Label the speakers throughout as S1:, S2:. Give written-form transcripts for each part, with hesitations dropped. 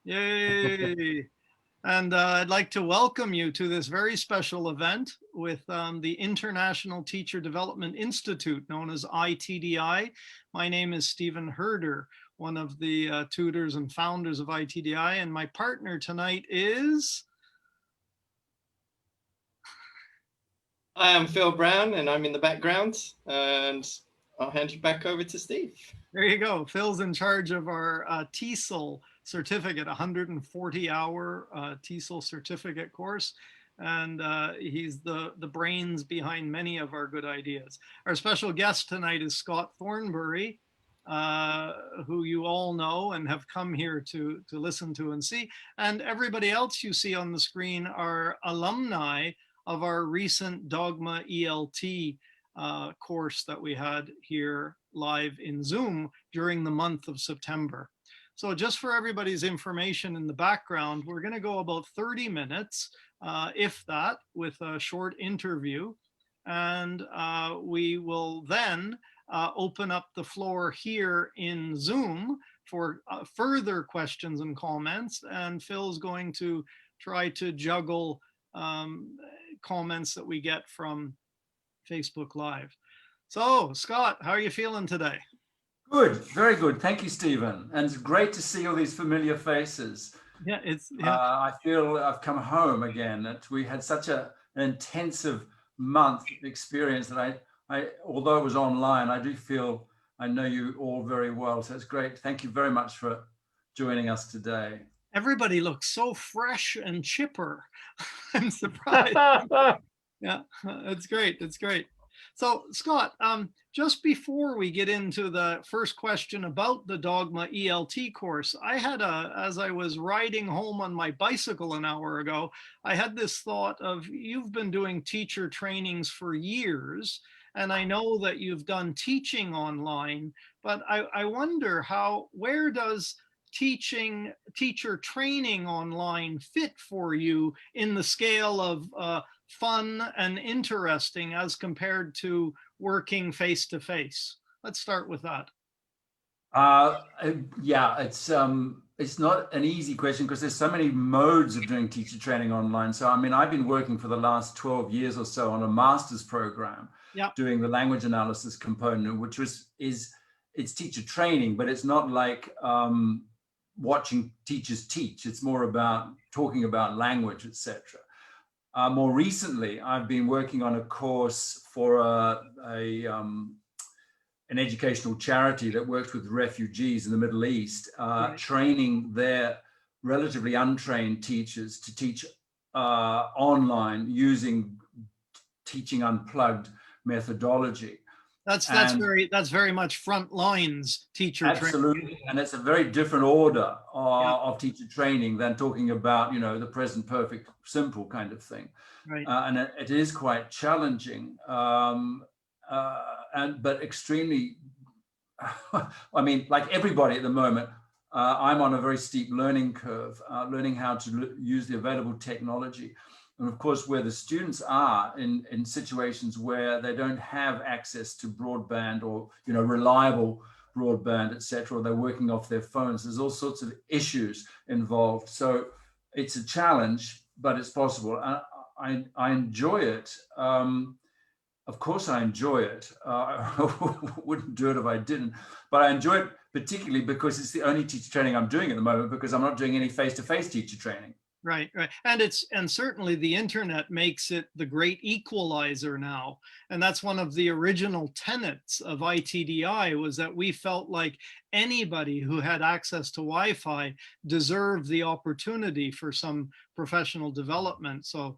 S1: Yay! And I'd like to welcome you to this very special event with the International Teacher Development Institute, known as iTDi. My name is Stephen Herder, one of the tutors and founders of iTDi, and my partner tonight is...
S2: I am Phil Brown, and I'm in the background, and I'll hand you back over to Steve.
S1: There you go. Phil's in charge of our TESOL certificate, 140-hour TESOL certificate course. And he's the brains behind many of our good ideas. Our special guest tonight is Scott Thornbury, who you all know and have come here to listen to and see. And everybody else you see on the screen are alumni of our recent Dogme ELT course that we had here live in Zoom during the month of September. So just for everybody's information in the background, we're going to go about 30 minutes, if that, with a short interview. And we will then open up the floor here in Zoom for further questions and comments. And Phil's going to try to juggle comments that we get from Facebook Live. So, Scott, how are you feeling today?
S3: Good, very good. Thank you, Stephen. And it's great to see all these familiar faces.
S1: Yeah,
S3: I feel I've come home again. We had such an intensive month experience that although it was online, I do feel I know you all very well. So it's great. Thank you very much for joining us today.
S1: Everybody looks so fresh and chipper. I'm surprised. Yeah, that's great. That's great. So, Scott, just before we get into the first question about the Dogme ELT course, as I was riding home on my bicycle an hour ago, I had this thought of, you've been doing teacher trainings for years, and I know that you've done teaching online, but I wonder where does teacher training online fit for you in the scale of fun and interesting as compared to working face-to-face? Let's start with that.
S3: Yeah, it's not an easy question because there's so many modes of doing teacher training online. So, I mean, I've been working for the last 12 years or so on a master's program, doing the language analysis component, which it's teacher training, but it's not like watching teachers teach. It's more about talking about language, etc. More recently, I've been working on a course for an educational charity that works with refugees in the Middle East, training their relatively untrained teachers to teach online using Teaching Unplugged methodology.
S1: That's very much front lines teacher training.
S3: Absolutely, and it's a very different order of teacher training than talking about, the present perfect simple kind of thing.
S1: Right.
S3: And it is quite challenging, but extremely. I mean, like everybody at the moment, I'm on a very steep learning curve, learning how to use the available technology. And of course, where the students are in situations where they don't have access to broadband or, reliable broadband, et cetera, or they're working off their phones, there's all sorts of issues involved. So it's a challenge, but it's possible. I enjoy it. Of course, I enjoy it. I wouldn't do it if I didn't, but I enjoy it particularly because it's the only teacher training I'm doing at the moment, because I'm not doing any face-to-face teacher training.
S1: Right. And certainly the internet makes it the great equalizer now. And that's one of the original tenets of iTDi, was that we felt like anybody who had access to Wi-Fi deserved the opportunity for some professional development. So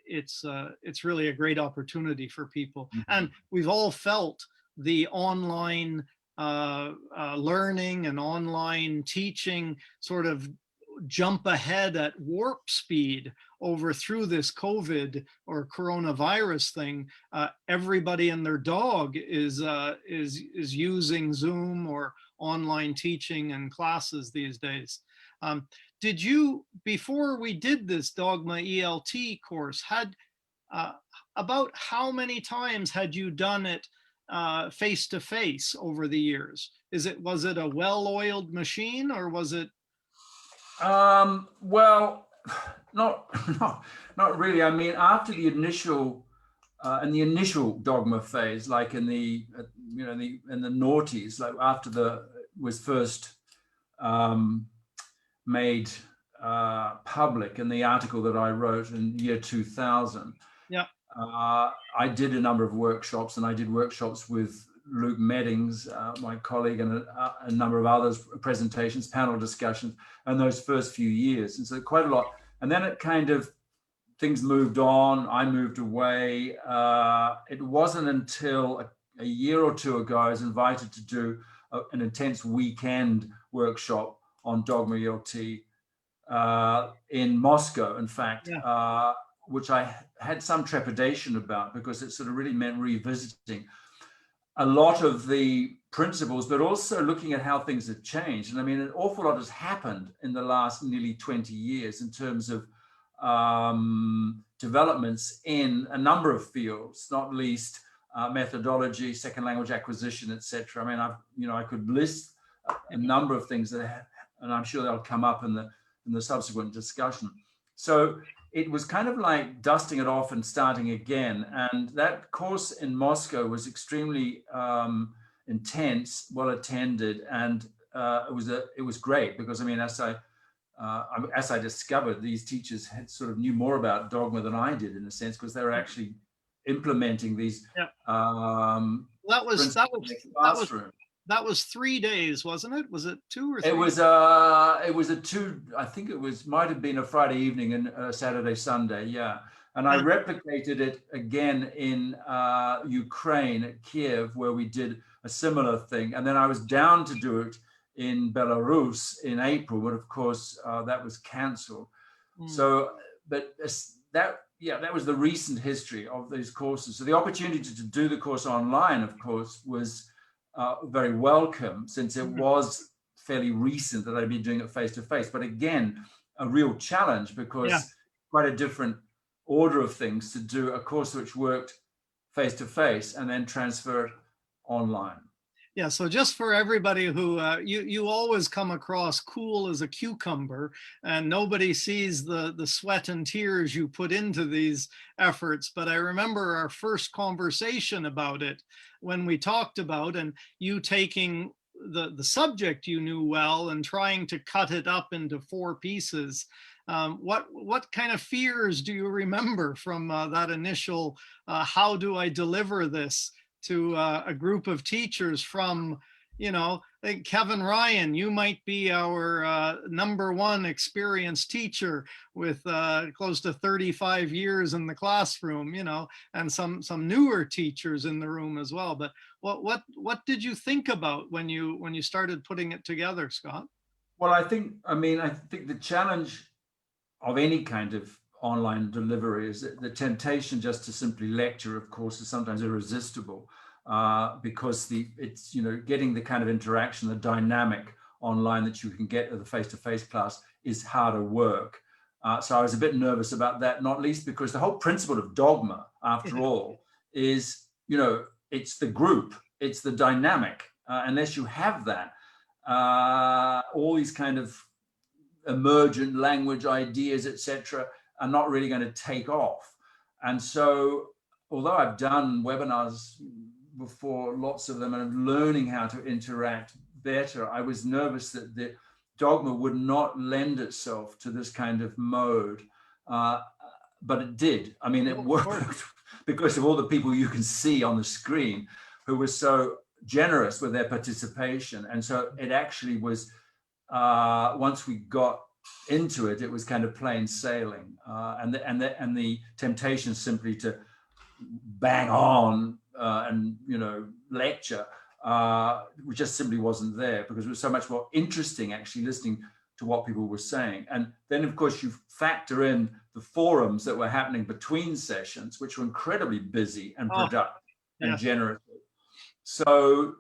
S1: it's really a great opportunity for people. Mm-hmm. And we've all felt the online learning and online teaching sort of jump ahead at warp speed through this COVID or coronavirus thing. Everybody and their dog is using Zoom or online teaching and classes these days. Did you, before we did this Dogme ELT course, about how many times had you done it face to face over the years? Was it a well-oiled machine, or was it?
S3: Well, not really. I mean, after the initial Dogma phase, like in the in the noughties, like after the was first made public in the article that I wrote in year 2000.
S1: Yeah.
S3: I did a number of workshops, and I did workshops with Luke Meddings, my colleague, and a number of others, presentations, panel discussions, and those first few years. And so quite a lot. And then it kind of, things moved on. I moved away. It wasn't until a year or two ago I was invited to do an intense weekend workshop on Dogme ELT in Moscow, in fact, yeah. Which I had some trepidation about, because it sort of really meant revisiting a lot of the principles, but also looking at how things have changed. And I mean, an awful lot has happened in the last nearly 20 years in terms of developments in a number of fields, not least methodology, second language acquisition, etc. I mean, I could list a number of things that, and I'm sure they'll come up in the subsequent discussion. So it was kind of like dusting it off and starting again. And that course in Moscow was extremely intense, well attended, and it was great, because I mean, as I discovered, these teachers had sort of knew more about Dogma than I did, in a sense, because they were actually implementing these.
S1: Yeah. That was 3 days, wasn't it? Was it 2 or 3?
S3: It was a 2. I think might have been a Friday evening and a Saturday, Sunday. Yeah. And I replicated it again in Ukraine, at Kiev, where we did a similar thing. And then I was down to do it in Belarus in April, but of course that was cancelled. So, but that was the recent history of these courses. So the opportunity to do the course online, of course, was very welcome, since it was fairly recent that I'd been doing it face to face. But again, a real challenge, because quite a different order of things to do a course which worked face to face and then transfer it online.
S1: Yeah, so just for everybody who, you always come across cool as a cucumber, and nobody sees the sweat and tears you put into these efforts. But I remember our first conversation about it, when we talked about, and you taking the subject you knew well and trying to cut it up into 4 pieces. What kind of fears do you remember from that initial, how do I deliver this to a group of teachers from, like Kevin Ryan, you might be our #1 experienced teacher with close to 35 years in the classroom, and some newer teachers in the room as well. But what did you think about when you started putting it together, Scott?
S3: Well, I think the challenge of any kind of online delivery is that the temptation just to simply lecture, of course, is sometimes irresistible, because it's getting the kind of interaction, the dynamic online that you can get at the face-to-face class is harder work. So I was a bit nervous about that, not least because the whole principle of Dogma, after all, is it's the group, it's the dynamic. Unless you have that, all these kind of emergent language ideas, etc., are not really going to take off. And so, although I've done webinars before, lots of them, and I'm learning how to interact better, I was nervous that the Dogma would not lend itself to this kind of mode. But it did. I mean, it worked because of all the people you can see on the screen who were so generous with their participation. And so it actually was, once we got into it, it was kind of plain sailing, and the temptation simply to bang on and lecture, which just simply wasn't there, because it was so much more interesting actually listening to what people were saying. And then of course you factor in the forums that were happening between sessions, which were incredibly busy and productive and generative. So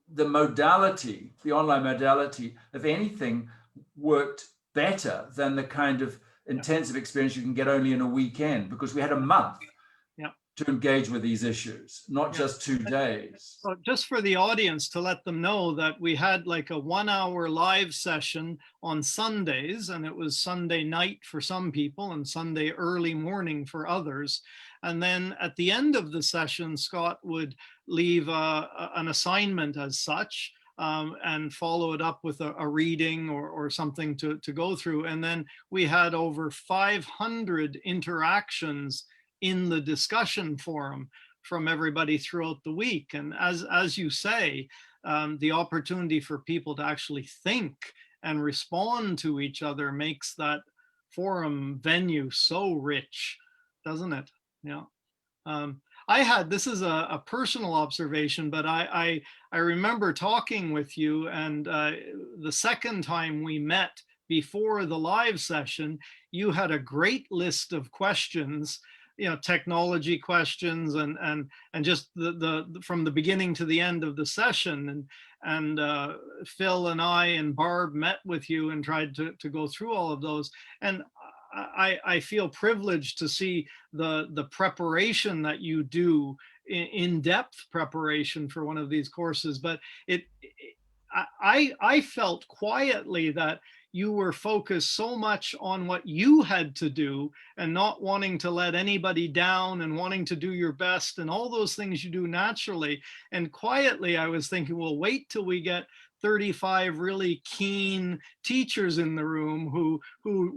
S3: the modality, the online modality, if anything, worked better than the kind of intensive experience you can get only in a weekend, because we had a month. to engage with these issues, not just 2 days.
S1: So just for the audience, to let them know that we had like a 1-hour live session on Sundays, and it was Sunday night for some people and Sunday early morning for others. And then at the end of the session, Scott would leave an assignment as such, and follow it up with a reading or something to go through. And then we had over 500 interactions in the discussion forum from everybody throughout the week. And as you say, the opportunity for people to actually think and respond to each other makes that forum venue so rich, doesn't it? Yeah. This is a personal observation, but I remember talking with you, and the second time we met before the live session, you had a great list of questions, technology questions, and just from the beginning to the end of the session, and Phil and I and Barb met with you and tried to go through all of those. And I feel privileged to see the preparation that you do, in-depth preparation for one of these courses. But I felt quietly that you were focused so much on what you had to do and not wanting to let anybody down and wanting to do your best and all those things you do naturally. And quietly, I was thinking, well, wait till we get 35 really keen teachers in the room who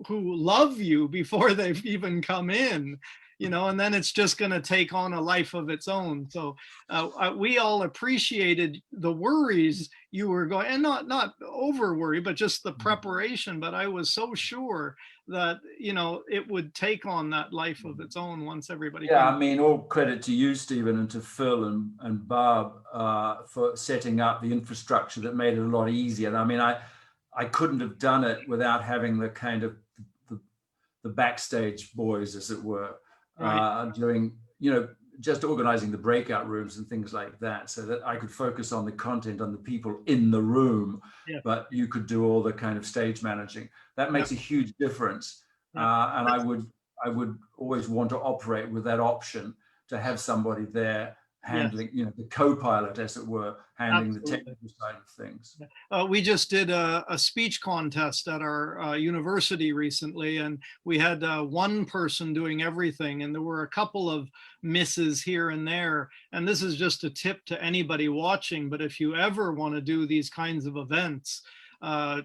S1: love you before they've even come in, and then it's just going to take on a life of its own. So we all appreciated the worries you were going, and not over worry, but just the preparation. But I was so sure that, it would take on that life of its own once everybody.
S3: Yeah, I mean, all credit to you, Stephen, and to Phil and Barb for setting up the infrastructure that made it a lot easier. I mean, I couldn't have done it without having the kind of the backstage boys, as it were, right. Doing, just organizing the breakout rooms and things like that, so that I could focus on the content, on the people in the room, yeah. But you could do all the kind of stage managing. That makes a huge difference. Yeah. And I would always want to operate with that option to have somebody there handling, the co-pilot, as it were, handling Absolutely. The technical side of things.
S1: We just did a speech contest at our university recently, and we had one person doing everything, and there were a couple of misses here and there. And this is just a tip to anybody watching, but if you ever want to do these kinds of events,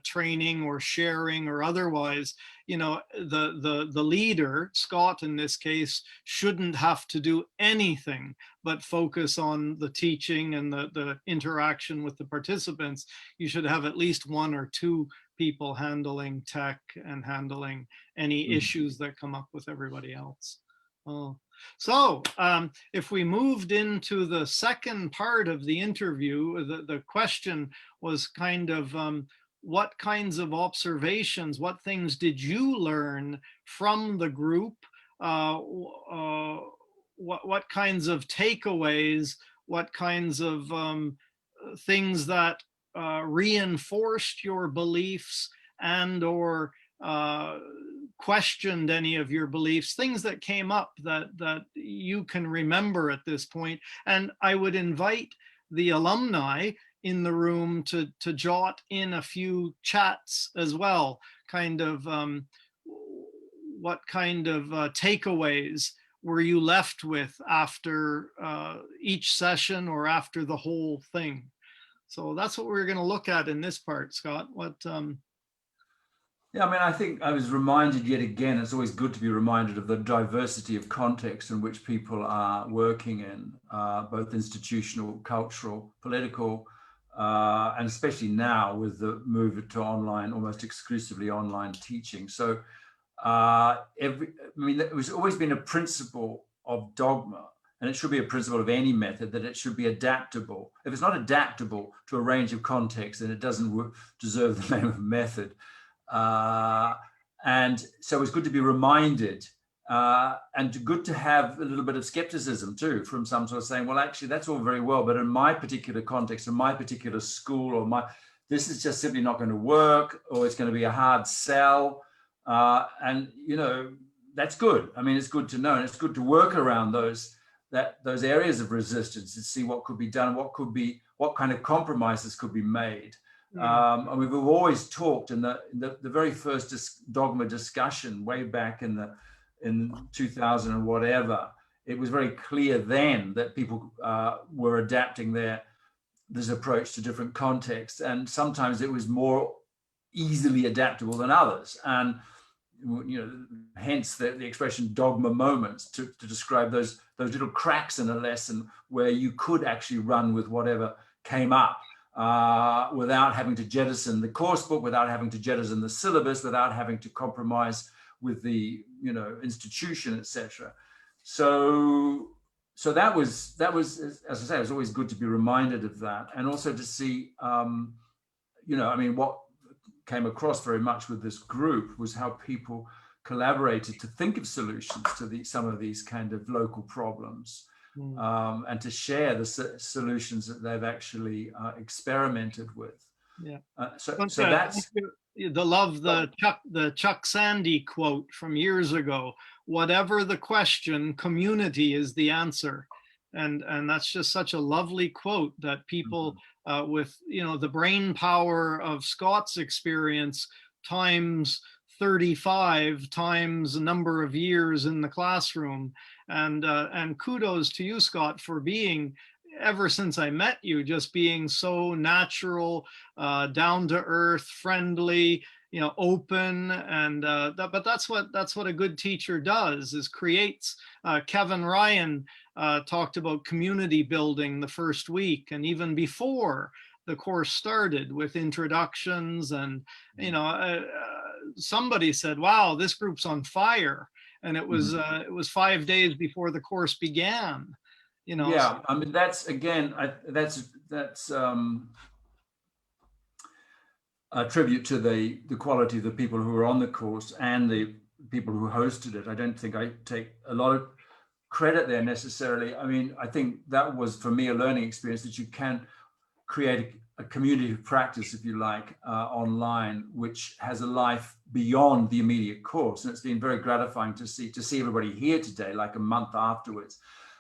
S1: training or sharing or otherwise, the leader, Scott in this case, shouldn't have to do anything but focus on the teaching and the interaction with the participants. You should have at least 1 or 2 people handling tech and handling any issues that come up with everybody else. So if we moved into the second part of the interview, the question was kind of, what kinds of observations, what things did you learn from the group? What kinds of takeaways, what kinds of things that reinforced your beliefs and or questioned any of your beliefs, things that came up that you can remember at this point. And I would invite the alumni in the room to jot in a few chats as well, kind of what kind of takeaways were you left with after each session or after the whole thing. So that's what we're going to look at in this part, Scott. What?
S3: Yeah, I mean, I think I was reminded yet again, it's always good to be reminded of the diversity of context in which people are working in, both institutional, cultural, political, and especially now with the move to online, almost exclusively online teaching. So it was always been a principle of dogma, and it should be a principle of any method, that it should be adaptable. If it's not adaptable to a range of contexts, then it doesn't deserve the name of method. And so it's good to be reminded, and good to have a little bit of skepticism too, from some sort of saying, well, actually, that's all very well, but in my particular context, in my particular school, or this is just simply not going to work, or it's going to be a hard sell. And, that's good. I mean, it's good to know, and it's good to work around those those areas of resistance, to see what could be done, what kind of compromises could be made. And we've always talked in the very first dogma discussion way back in 2000 and whatever. It was very clear then that people were adapting this approach to different contexts, and sometimes it was more easily adaptable than others. And hence the expression dogma moments to describe those little cracks in a lesson where you could actually run with whatever came up without having to jettison the course book, without having to jettison the syllabus, without having to compromise with the institution, etc. So that was, as I say, it was always good to be reminded of that, and also to see, what came across very much with this group was how people collaborated to think of solutions to some of these kind of local problems, and to share the solutions that they've actually experimented with.
S1: Yeah.
S3: So that's
S1: the Chuck Sandy quote from years ago: "Whatever the question, community is the answer." And that's just such a lovely quote that people with the brain power of Scott's experience times 35 times a number of years in the classroom, and kudos to you, Scott, for being, ever since I met you, just being so natural, down to earth, friendly, open, and but that's what a good teacher does, is creates. Kevin Ryan talked about community building the first week, and even before the course started, with introductions, and somebody said, "Wow, this group's on fire," and it was 5 days before the course began.
S3: Yeah, I mean, that's a tribute to the quality of the people who were on the course and the people who hosted it. I don't think I take a lot of credit there necessarily. I mean, I think that was, for me, a learning experience, that you can create a community of practice, if you like, online, which has a life beyond the immediate course. And it's been very gratifying to see everybody here today, like a month afterwards.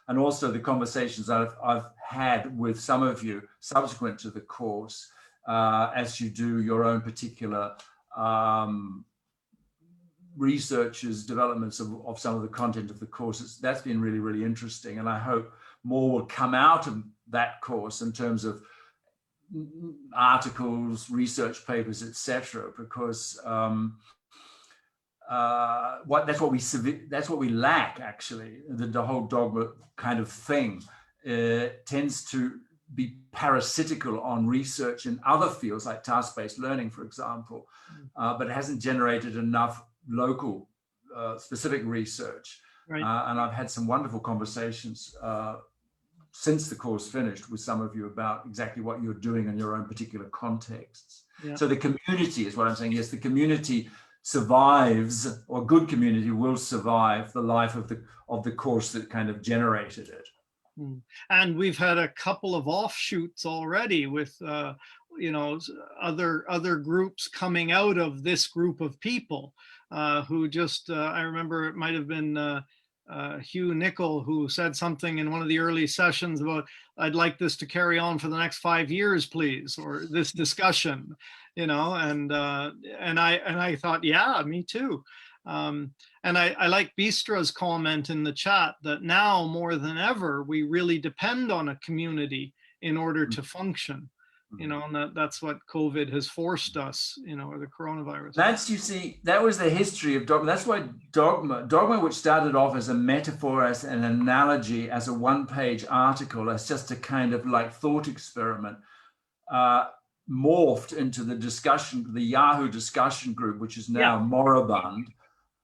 S3: And also the conversations I've had with some of you subsequent to the course, as you do your own particular researches, developments of some of the content of the courses. That's been really, really interesting. And I hope more will come out of that course in terms of articles, research papers, etc. Because that's what we lack, actually. The whole dogma kind of thing tends to be parasitical on research in other fields, like task-based learning, for example, but it hasn't generated enough local specific research.
S1: Right.
S3: And I've had some wonderful conversations since the course finished with some of you about exactly what you're doing in your own particular contexts. Yeah. So the community is what I'm saying. Yes, the community survives, or a good community will survive the life of the course that kind of generated it.
S1: And we've had a couple of offshoots already with other groups coming out of this group of people who just I remember it might have been Hugh Nicol who said something in one of the early sessions about, "I'd like this to carry on for the next 5 years, please," or this discussion, and I thought, yeah, me too. And I like Bistra's comment in the chat that now more than ever, we really depend on a community in order to function, and that's what COVID has forced us, or the coronavirus.
S3: You see, that was the history of dogma. That's why dogma, which started off as a metaphor, as an analogy, as a one-page article, as just a kind of like thought experiment, morphed into the Yahoo discussion group, which is now moribund.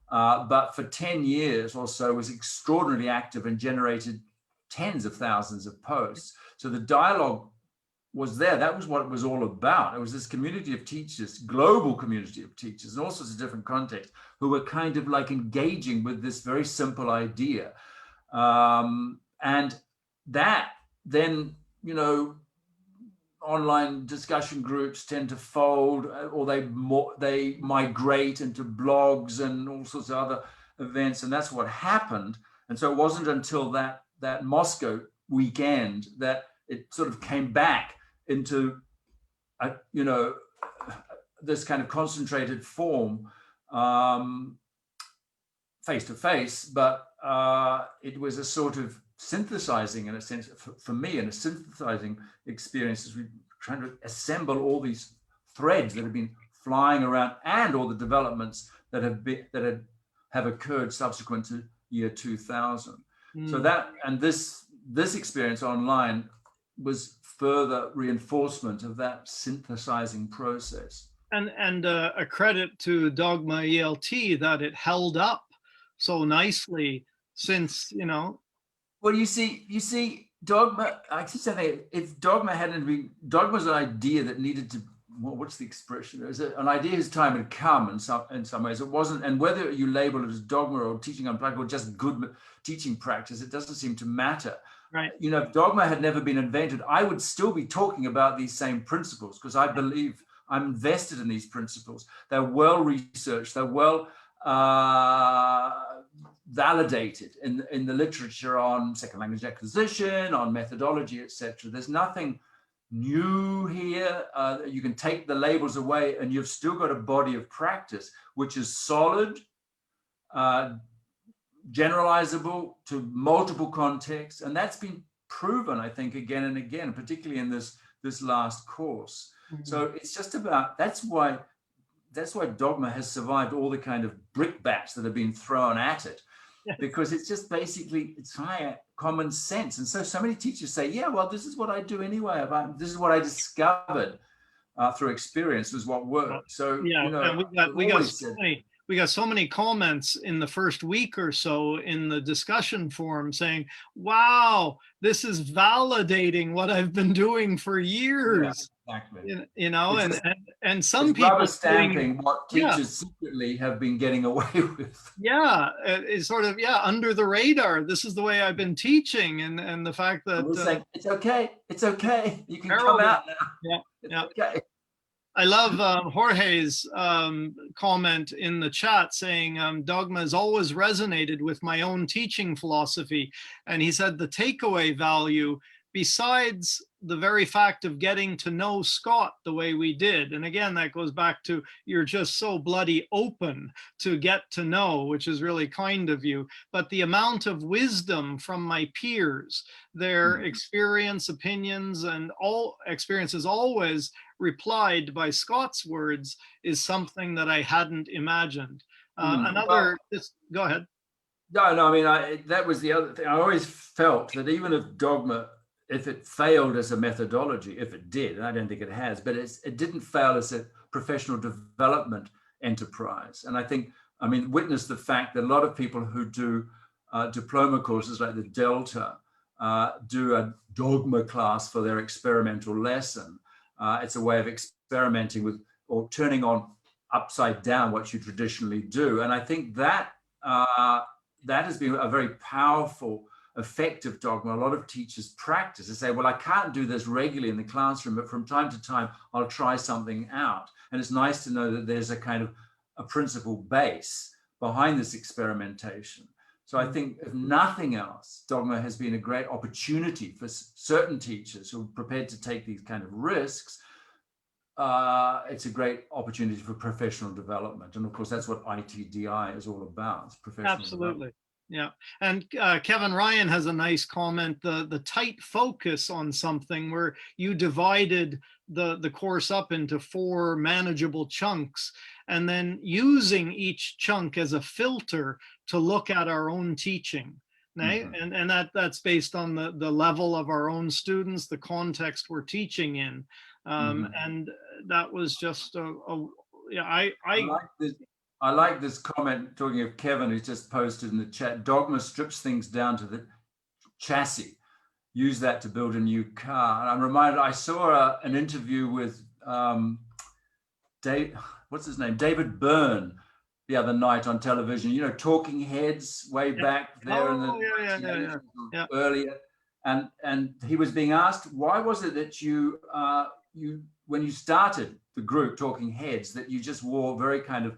S3: But for 10 years or so was extraordinarily active and generated tens of thousands of posts. So the dialogue was there. That was what it was all about. It was this community of teachers, global community of teachers in all sorts of different contexts, who were kind of like engaging with this very simple idea. And that then, online discussion groups tend to fold, or they migrate into blogs and all sorts of other events, and that's what happened. And so it wasn't until that that Moscow weekend, that it sort of came back into, you know, this kind of concentrated form, face to face, but it was a sort of synthesizing, in a sense, for me, and a synthesizing experience as we trying to assemble all these threads that have been flying around, and all the developments that have occurred subsequent to year 2000. So that, and this experience online was further reinforcement of that synthesizing process. And
S1: a credit to Dogme ELT that it held up so nicely since, you know.
S3: Well, you see, Dogme, I keep saying, if Dogme hadn't been, Dogme was an idea that needed to, what's the expression? It was an idea whose time had come in some ways. It wasn't, and whether you label it as dogma or teaching unplugged or just good teaching practice, it doesn't seem to matter.
S1: Right.
S3: You know, if dogma had never been invented, I would still be talking about these same principles, because I believe I'm invested in these principles. They're well researched, they're well validated in the literature on second language acquisition, on methodology, etc. There's nothing new here. You can take the labels away and you've still got a body of practice which is solid, generalizable to multiple contexts, and that's been proven, I think, again and again, particularly in this last course. So it's just about, that's why Dogma has survived all the kind of brickbats that have been thrown at it, because it's just basically, it's higher common sense. And so many teachers say, yeah, well, this is what I do anyway. This is what I discovered through experience was what worked. So,
S1: yeah,
S3: you know,
S1: and we got so many comments in the first week or so in the discussion forum saying, wow, this is validating what I've been doing for years.
S3: Yeah, exactly.
S1: You know,
S3: it's
S1: and some people
S3: rubber stamping what teachers secretly have been getting away with.
S1: Yeah, it's sort of, under the radar. This is the way I've been teaching, and the fact that
S3: we're saying it's okay, you can
S1: terrible.
S3: come out now.
S1: Yeah,
S3: okay.
S1: I love Jorge's comment in the chat saying Dogma has always resonated with my own teaching philosophy. And he said the takeaway value, besides the very fact of getting to know Scott the way we did, and again, that goes back to you're just so bloody open to get to know, which is really kind of you, but the amount of wisdom from my peers, their experience, opinions, and all experiences always replied by Scott's words is something that I hadn't imagined. Just go ahead.
S3: No, I mean, that was the other thing. I always felt that even if Dogma, if it failed as a methodology, if it did, and I don't think it has, but it didn't fail as a professional development enterprise. And I think, I mean, witness the fact that a lot of people who do diploma courses like the Delta do a Dogma class for their experimental lesson. It's a way of experimenting with, or turning on upside down what you traditionally do. And I think that that has been a very powerful effect of Dogma. A lot of teachers practice. They say, well, I can't do this regularly in the classroom, but from time to time, I'll try something out. And it's nice to know that there's a kind of a principle base behind this experimentation. So I think, if nothing else, Dogma has been a great opportunity for certain teachers who are prepared to take these kind of risks. It's a great opportunity for professional development. And of course, that's what iTDi is all about. Professional
S1: Absolutely. Yeah. And Kevin Ryan has a nice comment, the tight focus on something where you divided the course up into 4 manageable chunks, and then using each chunk as a filter to look at our own teaching. And that's based on the level of our own students, the context we're teaching in. And that was just
S3: I like this comment, talking of Kevin, who's just posted in the chat. Dogma strips things down to the chassis. Use that to build a new car. And I'm reminded, I saw an interview with David Byrne the other night on television. You know, Talking Heads, way back there earlier. And he was being asked, why was it that you when you started the group Talking Heads, that you just wore very kind of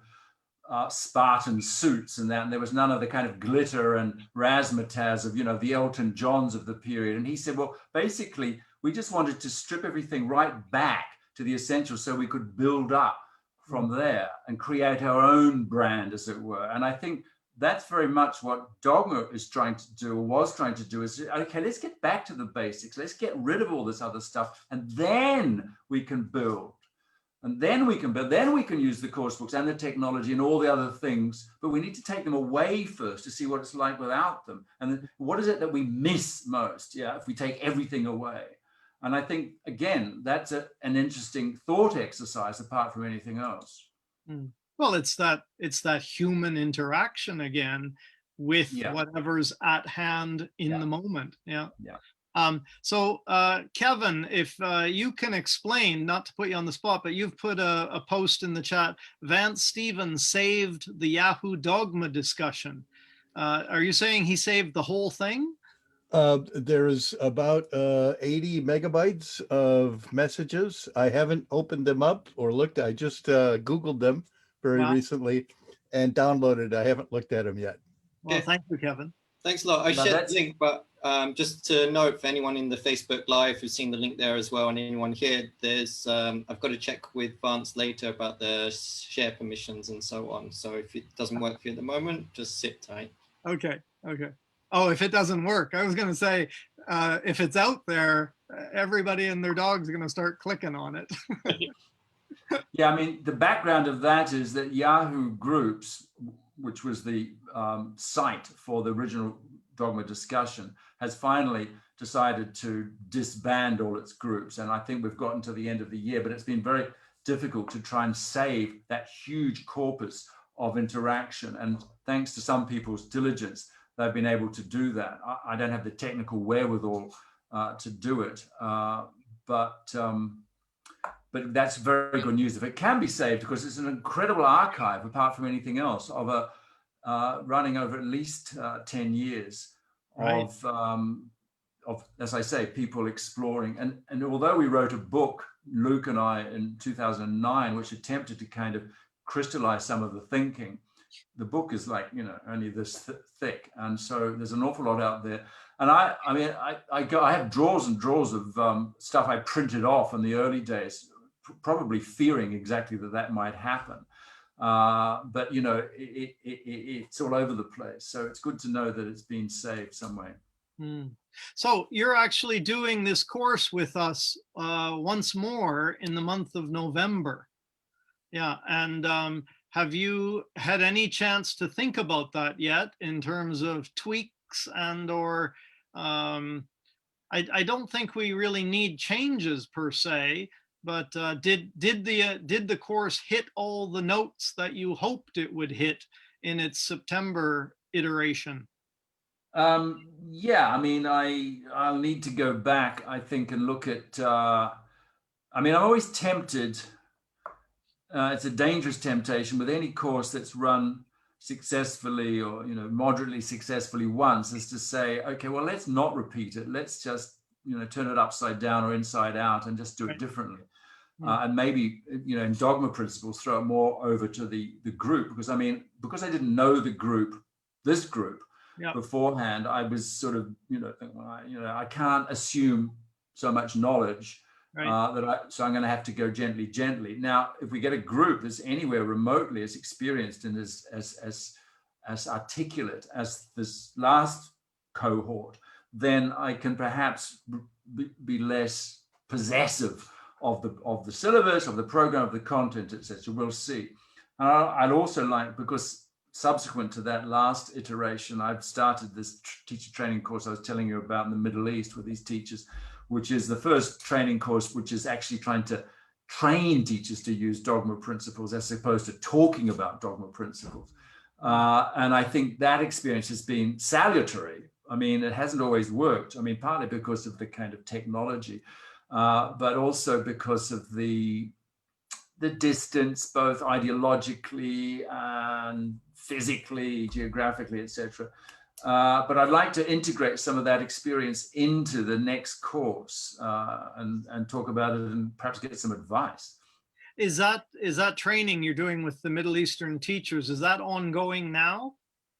S3: Spartan suits and that, and there was none of the kind of glitter and razzmatazz of, you know, the Elton Johns of the period. And he said, well, basically, we just wanted to strip everything right back to the essentials so we could build up from there and create our own brand, as it were. And I think that's very much what Dogme is trying to do, or was trying to do, is, okay, let's get back to the basics. Let's get rid of all this other stuff, and then we can build. And then we can build, then we can use the course books and the technology and all the other things, but we need to take them away first to see what it's like without them. And then what is it that we miss most, if we take everything away? And I think, again, that's an interesting thought exercise apart from anything else.
S1: Well, it's that human interaction again with whatever's at hand in the moment. So Kevin, if you can explain, not to put you on the spot, but you've put a post in the chat, Vance Stevens saved the Yahoo Dogma discussion. Are you saying he saved the whole thing?
S4: There is about 80 megabytes of messages. I haven't opened them up or looked. I just Googled them very recently and downloaded. I haven't looked at them yet.
S1: Well, thank you, Kevin.
S2: Thanks a lot. I shared the link, but just to note for anyone in the Facebook Live who's seen the link there as well, and anyone here, there's I've got to check with Vance later about the share permissions and so on. So if it doesn't work for you at the moment, just sit tight.
S1: Okay. Oh, if it doesn't work, I was going to say, if it's out there, everybody and their dog's going to start clicking on it.
S3: I mean, the background of that is that Yahoo Groups, which was the site for the original Dogma discussion, has finally decided to disband all its groups. And I think we've gotten to the end of the year, but it's been very difficult to try and save that huge corpus of interaction. And thanks to some people's diligence, they've been able to do that. I don't have the technical wherewithal to do it, but that's very good news if it can be saved, because it's an incredible archive, apart from anything else, of running over at least 10 years of, as I say, people exploring. And although we wrote a book, Luke and I, in 2009, which attempted to kind of crystallize some of the thinking, the book is like, you know, only this thick. And so there's an awful lot out there. And I have drawers and drawers of stuff I printed off in the early days, probably fearing exactly that might happen. But, you know, it's all over the place. So it's good to know that it's been saved some way.
S1: So you're actually doing this course with us once more in the month of November. And have you had any chance to think about that yet in terms of tweaks or I don't think we really need changes per se, but did the course hit all the notes that you hoped it would hit in its September iteration?
S3: I mean, I'll need to go back, I think, and look at, I mean, I'm always tempted, it's a dangerous temptation with any course that's run successfully or, you know, moderately successfully once, is to say, okay, well, let's not repeat it. Let's just, you know, turn it upside down or inside out and just do it differently. And maybe, you know, in Dogma principles, throw it more over to the group, because I mean, because I didn't know the group, this group, beforehand, I was sort of, you know, thinking, well, I can't assume so much knowledge so I'm going to have to go gently. Now, if we get a group that's anywhere remotely as experienced and as articulate as this last cohort, then I can perhaps be less possessive of the syllabus, of the program, of the content, etc. We'll see. And I'd also like, because subsequent to that last iteration, I've started this teacher training course I was telling you about in the Middle East with these teachers, which is the first training course which is actually trying to train teachers to use Dogma principles as opposed to talking about Dogma principles. And I think that experience has been salutary. I mean, it hasn't always worked. I mean, partly because of the kind of technology, but also because of the distance, both ideologically and physically, geographically, etc. But I'd like to integrate some of that experience into the next course and talk about it and perhaps get some advice.
S1: Is that training you're doing with the Middle Eastern teachers, is that ongoing now?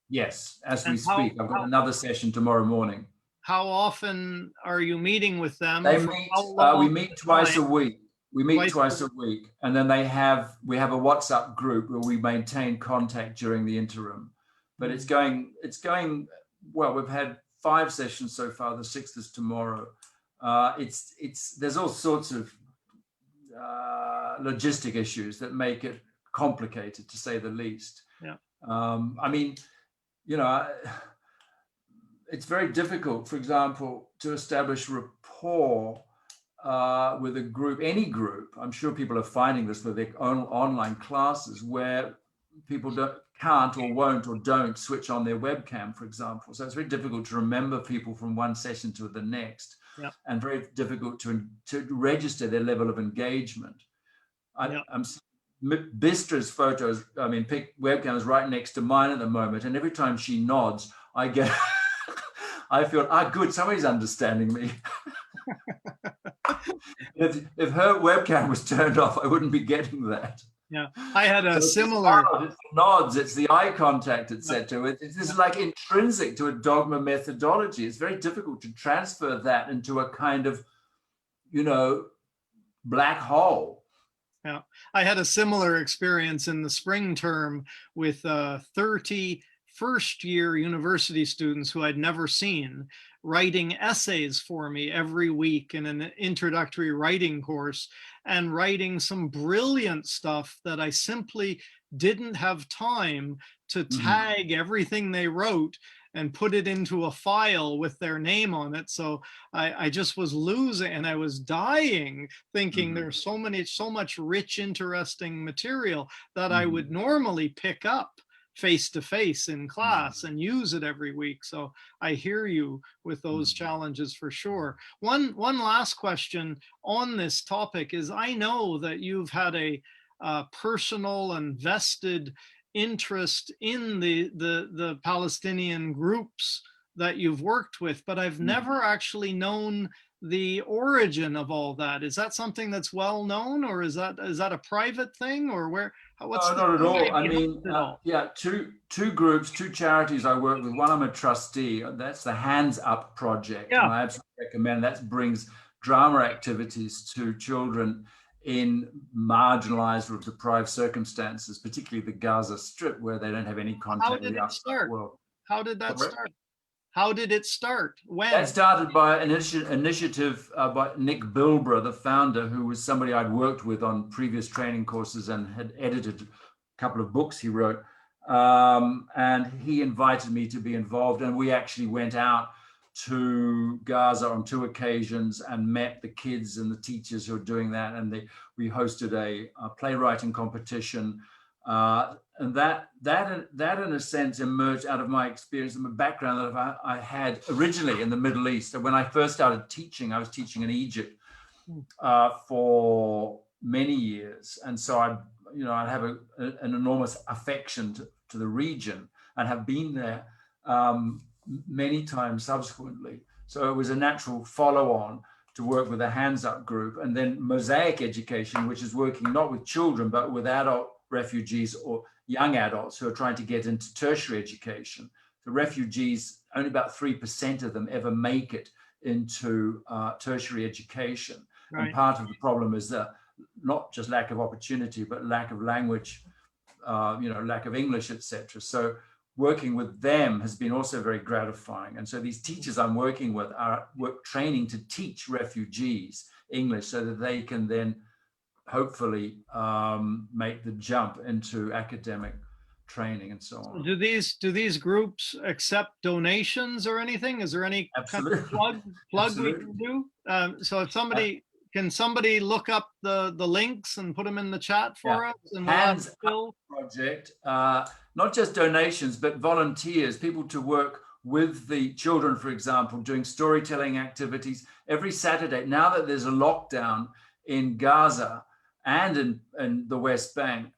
S3: Yes, as we
S1: And
S3: speak. I've got another session tomorrow morning.
S1: how often are you meeting with them?
S3: They
S1: For
S3: meet,
S1: how long
S3: we meet twice a
S1: time?
S3: week. We meet twice a week, and then we have a WhatsApp group where we maintain contact during the interim. But it's going well. We've had 5 sessions so far. The 6th is tomorrow. There's all sorts of logistic issues that make it complicated, to say the least.
S1: Yeah.
S3: I mean, you know, it's very difficult, for example, to establish rapport with a group, any group. I'm sure people are finding this with their own online classes where people can't or won't or don't switch on their webcam, for example. So it's very difficult to remember people from one session to the next, and very difficult to register their level of engagement. Bistra's photos, webcam is right next to mine at the moment, and every time she nods, I get, I feel, good, somebody's understanding me. If her webcam was turned off, I wouldn't be getting that.
S1: Yeah, I had a similar.
S3: It's the nods, it's the eye contact, etc. This is like intrinsic to a dogma methodology. It's very difficult to transfer that into a kind of, black hole.
S1: Yeah, I had a similar experience in the spring term with 30 first-year university students who I'd never seen, writing essays for me every week in an introductory writing course, and writing some brilliant stuff that I simply didn't have time to tag everything they wrote and put it into a file with their name on it. So I just was losing, and I was dying thinking there's so much rich, interesting material that I would normally pick up face-to-face in class and use it every week. So I hear you with those challenges for sure. One last question on this topic is, I know that you've had a personal and vested interest in the Palestinian groups that you've worked with, but I've never actually known the origin of all that. Is that something that's well known, or is that a private thing, or where? What's
S3: not at all. I mean, two groups, 2 charities I work with. One, I'm a trustee. That's the Hands Up project, and I absolutely recommend that. Brings drama activities to children in marginalized or deprived circumstances, particularly the Gaza Strip, where they don't have any contact with the outside world.
S1: How did that start? How did it start? When?
S3: That started by an initiative by Nick Bilbrough, the founder, who was somebody I'd worked with on previous training courses and had edited a couple of books he wrote. And he invited me to be involved. And we actually went out to Gaza on 2 occasions and met the kids and the teachers who are doing that. And we hosted a playwriting competition. And that in a sense emerged out of my experience and my background that I had originally in the Middle East. And when I first started teaching, I was teaching in Egypt for many years. And so I have an enormous affection to the region and have been there many times subsequently. So it was a natural follow-on to work with the Hands Up group, and then Mosaic Education, which is working not with children, but with adult refugees or young adults who are trying to get into tertiary education. The refugees, only about 3% of them ever make it into tertiary education. Right. And part of the problem is that not just lack of opportunity, but lack of language, lack of English, etc. So working with them has been also very gratifying. And so these teachers I'm working with are training to teach refugees English so that they can then hopefully make the jump into academic training and so on.
S1: Do these groups accept donations or anything? Is there any kind of plug we can do? So if can somebody look up the links and put them in the chat for us? And
S3: Hands Up project, not just donations, but volunteers, people to work with the children, for example, doing storytelling activities every Saturday. Now that there's a lockdown in Gaza and in the West Bank,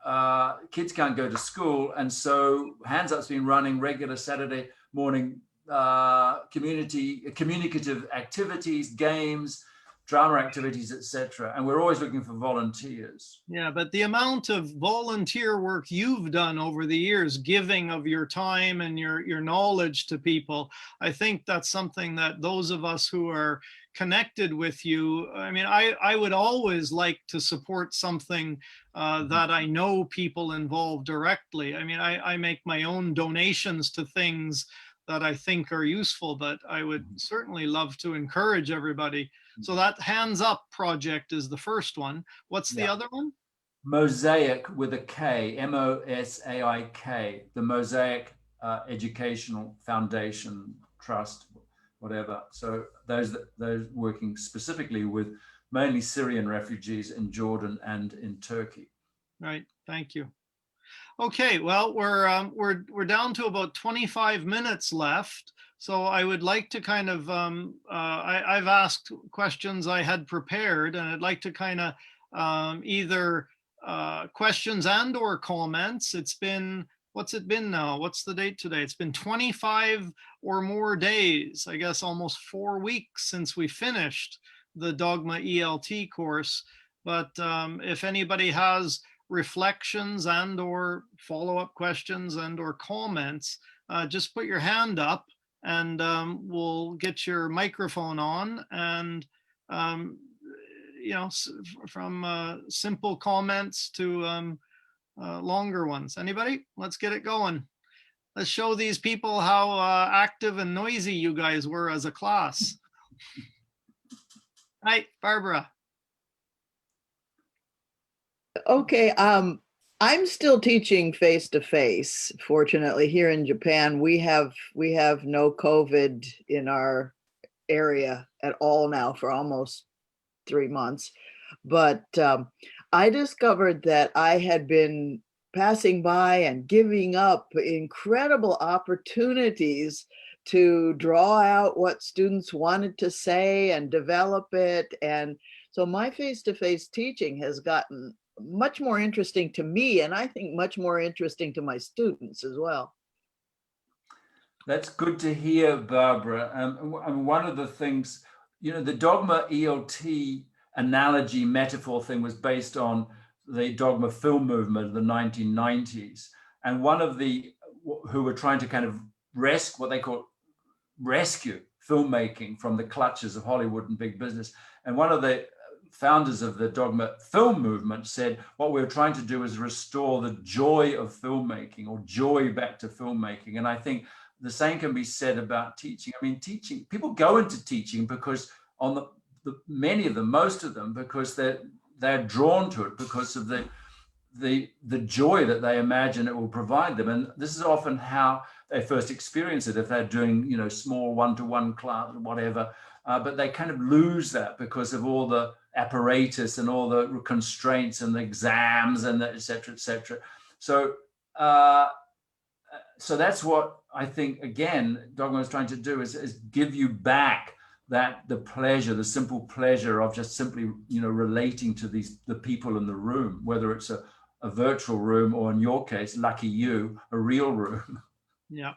S3: kids can't go to school. And so Hands Up's been running regular Saturday morning communicative activities, games, drama activities, etc. And we're always looking for volunteers.
S1: Yeah, but the amount of volunteer work you've done over the years, giving of your time and your knowledge to people, I think that's something that those of us who are connected with you, I mean, I would always like to support something that I know people involved directly. I mean, I make my own donations to things that I think are useful, but I would certainly love to encourage everybody. So that Hands Up project is the first one. What's the other one?
S3: Mosaic with a K, M-O-S-A-I-K, the Mosaic Educational Foundation Trust, whatever. So those working specifically with mainly Syrian refugees in Jordan and in Turkey.
S1: Right, thank you. Okay, well, we're down to about 25 minutes left. So I would like to kind of, I've asked questions I had prepared, and I'd like to kind of either questions and or comments. It's been, what's it been now? What's the date today? It's been 25 or more days, I guess almost 4 weeks since we finished the Dogme ELT course. But if anybody has reflections and or follow-up questions and or comments, just put your hand up and we'll get your microphone on. And you know, from simple comments to longer ones. Anybody? Let's get it going. Let's show these people how active and noisy you guys were as a class. Hi, Barbara.
S5: Okay, I'm still teaching face-to-face. Fortunately, here in Japan, we have no COVID in our area at all now for almost 3 months. But I discovered that I had been passing by and giving up incredible opportunities to draw out what students wanted to say and develop it. And so my face-to-face teaching has gotten much more interesting to me, and I think much more interesting to my students as well.
S3: That's good to hear, Barbara. And one of the things, you know, the Dogme ELT analogy metaphor thing was based on the Dogme film movement of the 1990s. And one of the, who were trying to kind of what they call rescue filmmaking from the clutches of Hollywood and big business. And one of the founders of the Dogme film movement said, what we're trying to do is restore the joy of filmmaking, or joy back to filmmaking. And I think the same can be said about teaching. I mean, teaching, people go into teaching because on many of them, most of them, because they're drawn to it because of the joy that they imagine it will provide them. And this is often how they first experience it, if they're doing, you know, small one-to-one class or whatever, but they kind of lose that because of all the apparatus and all the constraints and the exams and the et cetera, et cetera. So, so that's what I think, again, Dogme is trying to do is give you back the pleasure, the simple pleasure of just simply, you know, relating to the people in the room, whether it's a virtual room or, in your case, lucky you, a real room.
S1: Yeah.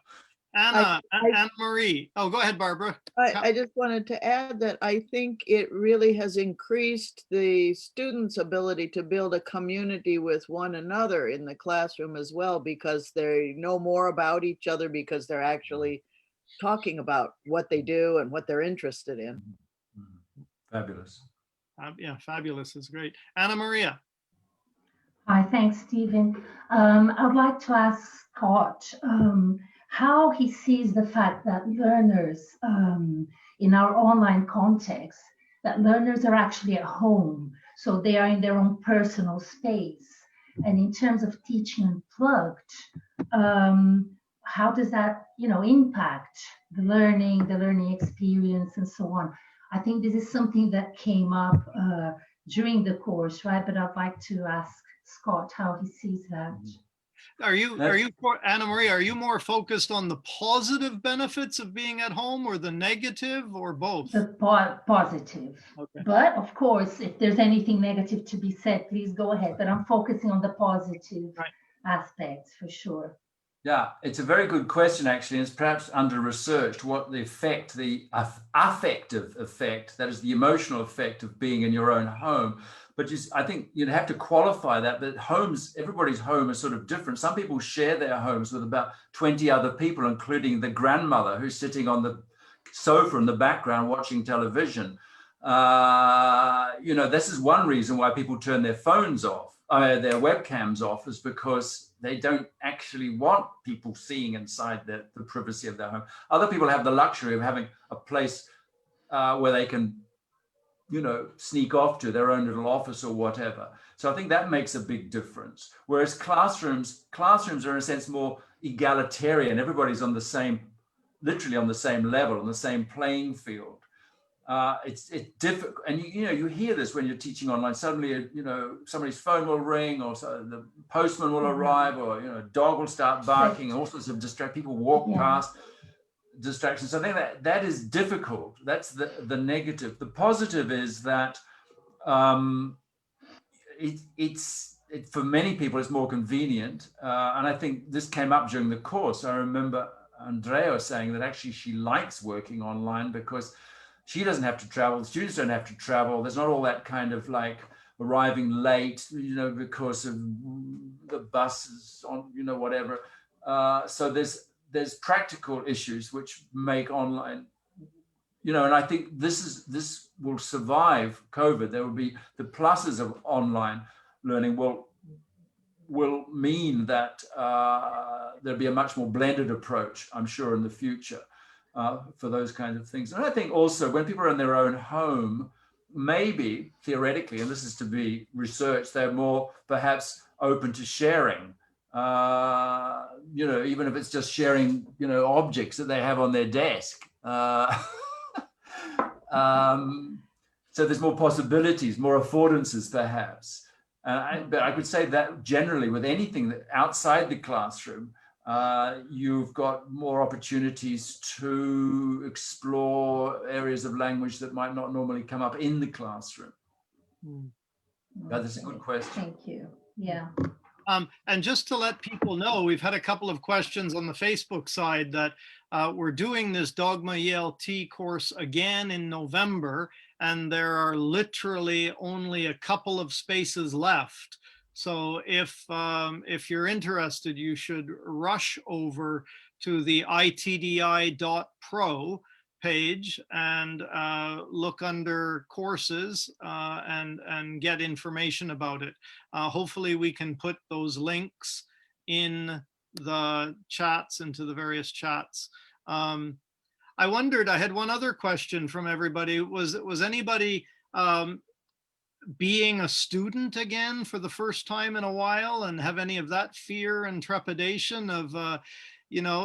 S1: Anamaria. Oh, go ahead, Barbara.
S5: I just wanted to add that I think it really has increased the students' ability to build a community with one another in the classroom as well, because they know more about each other because they're actually talking about what they do and what they're interested in.
S3: Fabulous.
S1: Yeah, fabulous is great. Anamaria.
S6: Hi, thanks, Stephen. I'd like to ask Scott how he sees the fact that learners in our online context, that learners are actually at home, so they are in their own personal space. And in terms of teaching Unplugged, how does that, you know, impact the learning experience and so on? I think this is something that came up during the course, right? But I'd like to ask Scott how he sees that.
S1: Are you Anamaria, are you more focused on the positive benefits of being at home or the negative, or both?
S6: The positive. Okay. But of course, if there's anything negative to be said, please go ahead. But I'm focusing on the positive aspects for sure.
S3: Yeah, it's a very good question, actually. It's perhaps under-researched what the effect, the affective effect, that is the emotional effect of being in your own home. But I think you'd have to qualify that homes, everybody's home is sort of different. Some people share their homes with about 20 other people, including the grandmother who's sitting on the sofa in the background watching television. This is one reason why people turn their phones off, their webcams off, is because they don't actually want people seeing inside the privacy of their home. Other people have the luxury of having a place where they can, sneak off to their own little office or whatever. So I think that makes a big difference. Whereas classrooms are in a sense more egalitarian. Everybody's literally on the same level, on the same playing field. It's difficult, and you hear this when you're teaching online. Suddenly, somebody's phone will ring, or the postman will arrive, or a dog will start barking. All sorts of people walk past, distractions. So I think that is difficult. That's the negative. The positive is that it's for many people it's more convenient, and I think this came up during the course. I remember Andrea saying that actually she likes working online because she doesn't have to travel. The students don't have to travel. There's not all that kind of like arriving late, because of the buses on, whatever. So there's practical issues which make online, and I think this will survive COVID. There will be the pluses of online learning will mean that there'll be a much more blended approach, I'm sure, in the future. For those kinds of things. And I think also when people are in their own home, maybe theoretically, and this is to be researched, they're more perhaps open to sharing, even if it's just sharing, objects that they have on their desk. So there's more possibilities, more affordances perhaps. But I could say that generally with anything that outside the classroom, you've got more opportunities to explore areas of language that might not normally come up in the classroom. That's a good question.
S6: Thank you. Yeah.
S1: And just to let people know, we've had a couple of questions on the Facebook side that we're doing this Dogme ELT course again in November, and there are literally only a couple of spaces left. So if you're interested, you should rush over to the iTDi.pro page and look under courses and get information about it. Hopefully we can put those links in the chats, into the various chats. I wondered, I had one other question from everybody. Was anybody being a student again for the first time in a while, and have any of that fear and trepidation of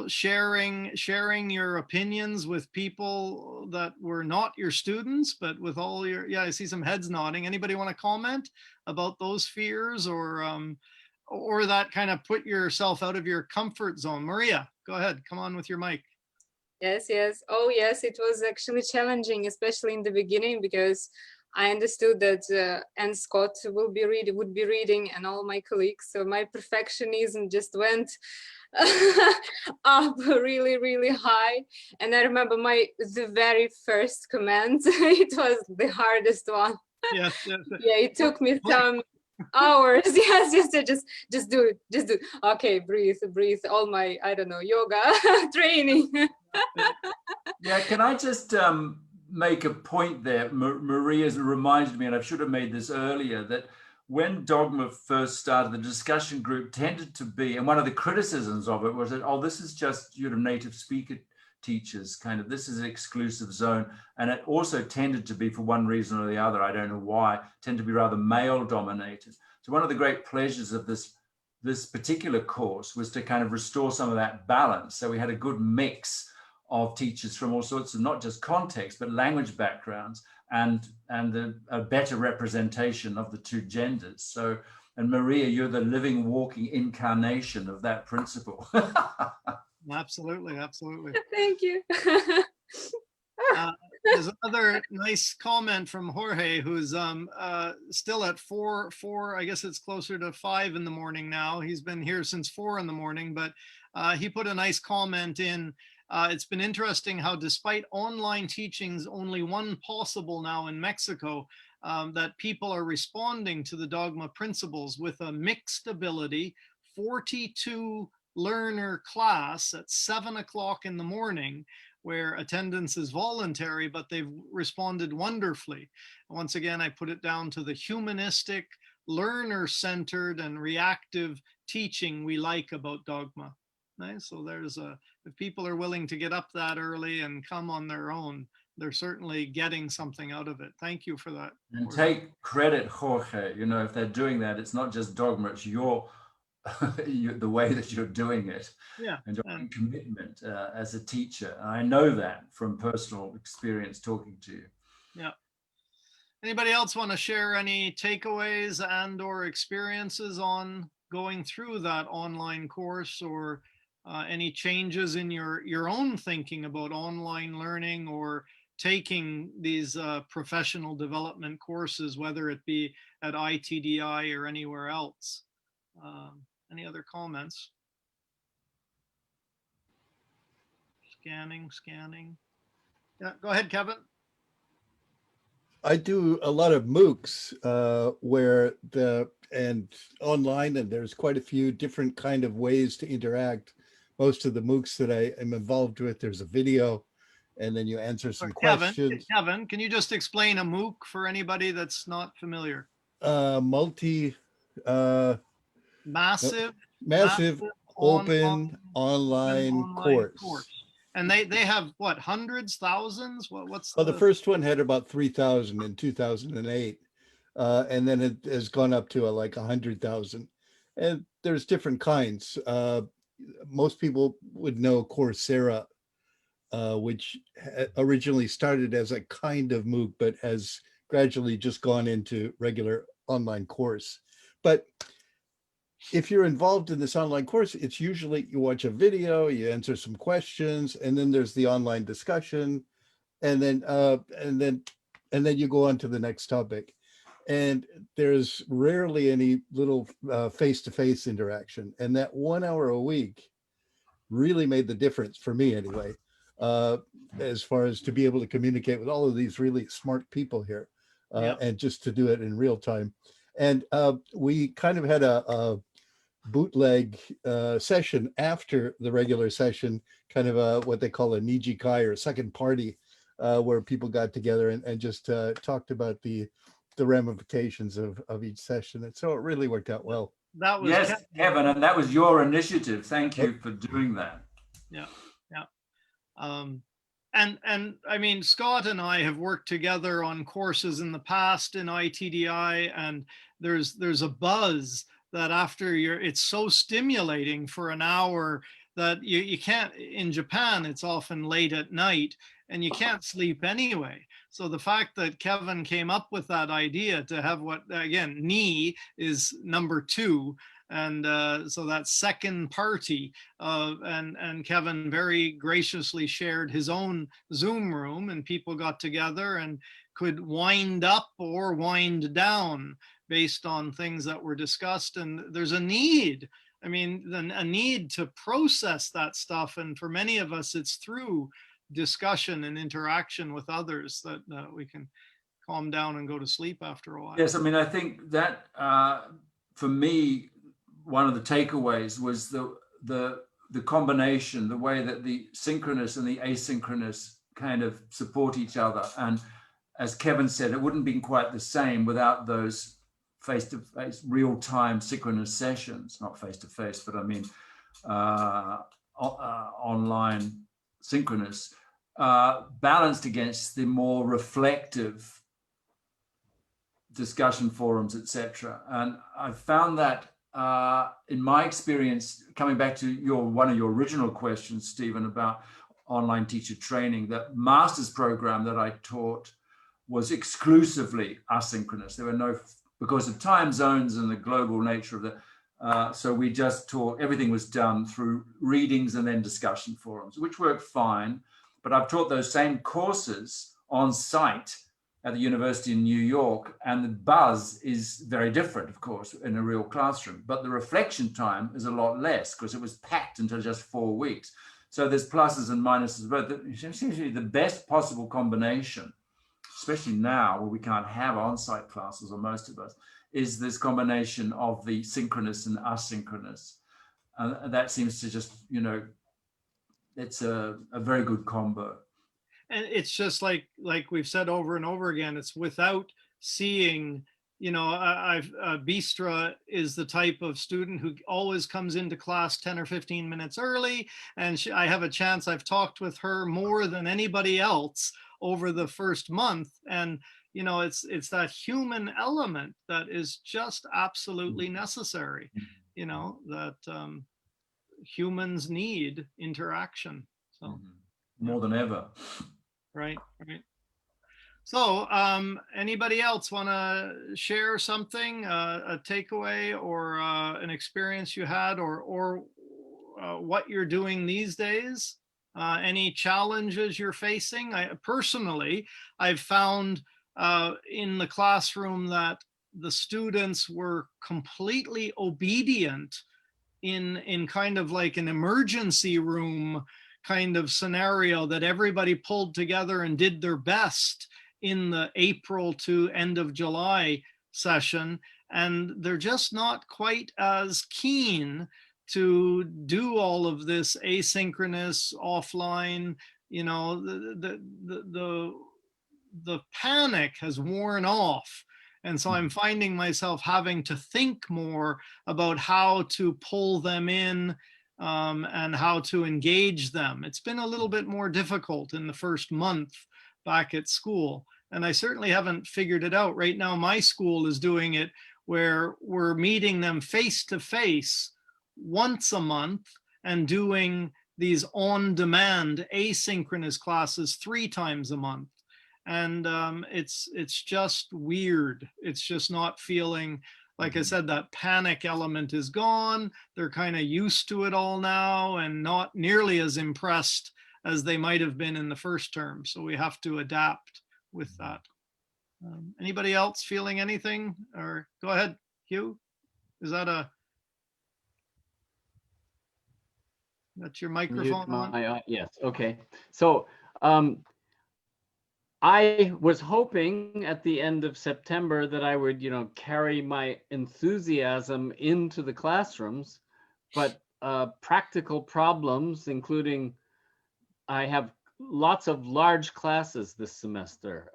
S1: sharing your opinions with people that were not your students, but with all your, I see some heads nodding. Anybody want to comment about those fears, or that kind of put yourself out of your comfort zone? Maria, go ahead, come on with your mic.
S7: Yes. Oh yes, it was actually challenging, especially in the beginning, because I understood that and Scott would be reading, and all my colleagues. So my perfectionism just went up really, really high. And I remember the very first comment, it was the hardest one.
S1: Yes.
S7: Yeah, it took me some hours. Yes, just do it. Okay, breathe. All my, I don't know, yoga training.
S3: Yeah, can I just make a point there? Maria's reminded me, and I should have made this earlier, that when Dogme first started, the discussion group tended to be, and one of the criticisms of it was that, this is just native speaker teachers, this is an exclusive zone. And it also tended to be, for one reason or the other, I don't know why, tend to be rather male dominated. So one of the great pleasures of this particular course was to kind of restore some of that balance. So we had a good mix of teachers from all sorts of, not just context, but language backgrounds, and a better representation of the two genders. So, and Maria, you're the living, walking incarnation of that principle.
S1: Absolutely.
S7: Thank you.
S1: There's another nice comment from Jorge, who's still at four, I guess it's closer to 5 in the morning now. He's been here since 4 in the morning, but he put a nice comment in. It's been interesting how despite online teachings, only one possible now in Mexico, that people are responding to the Dogma principles with a mixed ability, 42 learner class at 7 o'clock in the morning, where attendance is voluntary, but they've responded wonderfully. Once again, I put it down to the humanistic, learner-centered and reactive teaching we like about Dogma. Nice. So there's if people are willing to get up that early and come on their own, they're certainly getting something out of it. Thank you for that.
S3: And take credit, Jorge. You know, if they're doing that, it's not just Dogma, it's your the way that you're doing it, and your commitment as a teacher. I know that from personal experience talking to you.
S1: Yeah. Anybody else want to share any takeaways and or experiences on going through that online course, or any changes in your own thinking about online learning or taking these professional development courses, whether it be at iTDi or anywhere else? Any other comments? Scanning. Yeah, go ahead, Kevin.
S4: I do a lot of Moocs where and online, and there's quite a few different kind of ways to interact. Most of the Moocs that I am involved with, there's a video, and then you answer some questions.
S1: Kevin, can you just explain a Mooc for anybody that's not familiar? Massive
S4: open online course.
S1: And they have what, hundreds, thousands? What's
S4: the first one had about 3,000 in 2008, and then it has gone up to like 100,000. And there's different kinds. Most people would know Coursera, which originally started as a kind of Mooc, but has gradually just gone into regular online course. But if you're involved in this online course, it's usually you watch a video, you answer some questions, and then there's the online discussion, and then you go on to the next topic. And there's rarely any little face-to-face interaction. And that 1 hour a week really made the difference for me anyway, as far as to be able to communicate with all of these really smart people here, and just to do it in real time. And we kind of had a bootleg session after the regular session, kind of what they call a Nijikai or second party, where people got together and just talked about the ramifications of each session. And so it really worked out well.
S1: That was
S3: yes, Kevin, and that was your initiative. Thank you for doing that.
S1: Yeah. And I mean, Scott and I have worked together on courses in the past in iTDi, and there's a buzz that after it's so stimulating for an hour that you can't, in Japan, it's often late at night and you can't sleep anyway. So the fact that Kevin came up with that idea to have what, again, ni is number 2. And so that second party and Kevin very graciously shared his own Zoom room, and people got together and could wind up or wind down based on things that were discussed. And there's a need, a need to process that stuff. And for many of us, it's through discussion and interaction with others that we can calm down and go to sleep after a while.
S3: Yes, I think that for me, one of the takeaways was the combination, the way that the synchronous and the asynchronous kind of support each other. And as Kevin said, it wouldn't be quite the same without those face-to-face, real-time synchronous sessions, not face-to-face, but online synchronous, balanced against the more reflective discussion forums, etc. And I found that in my experience, coming back to one of your original questions, Stephen, about online teacher training, that master's program that I taught was exclusively asynchronous. There were no, because of time zones and the global nature of the, so we just taught, everything was done through readings and then discussion forums, which worked fine. But I've taught those same courses on site at the university in New York, and the buzz is very different, of course, in a real classroom, but the reflection time is a lot less because it was packed until just 4 weeks. So there's pluses and minuses, but essentially the best possible combination, especially now where we can't have on-site classes, or most of us, is this combination of the synchronous and asynchronous. And that seems to just, it's a very good combo.
S1: And it's just like we've said over and over again, it's without seeing, Bistra is the type of student who always comes into class 10 or 15 minutes early. And I have a chance, I've talked with her more than anybody else over the first month. And, it's that human element that is just absolutely necessary, that humans need interaction. So
S3: more than ever.
S1: Right. So anybody else want to share something, a takeaway or an experience you had, or what you're doing these days? Any challenges you're facing? I've found in the classroom that the students were completely obedient in kind of like an emergency room kind of scenario, that everybody pulled together and did their best in the April to end of July session. And they're just not quite as keen to do all of this asynchronous, offline, the panic has worn off. And so I'm finding myself having to think more about how to pull them in and how to engage them. It's been a little bit more difficult in the first month back at school. And I certainly haven't figured it out. Right now, my school is doing it where we're meeting them face to face once a month and doing these on-demand asynchronous classes 3 times a month. And it's just weird. It's just not feeling, like I said, that panic element is gone. They're kind of used to it all now and not nearly as impressed as they might have been in the first term. So we have to adapt with that. Anybody else feeling anything? Or go ahead, Hugh. Is that that's your microphone on?
S8: Yes, okay. So I was hoping at the end of September that I would, carry my enthusiasm into the classrooms, but practical problems, including I have lots of large classes this semester,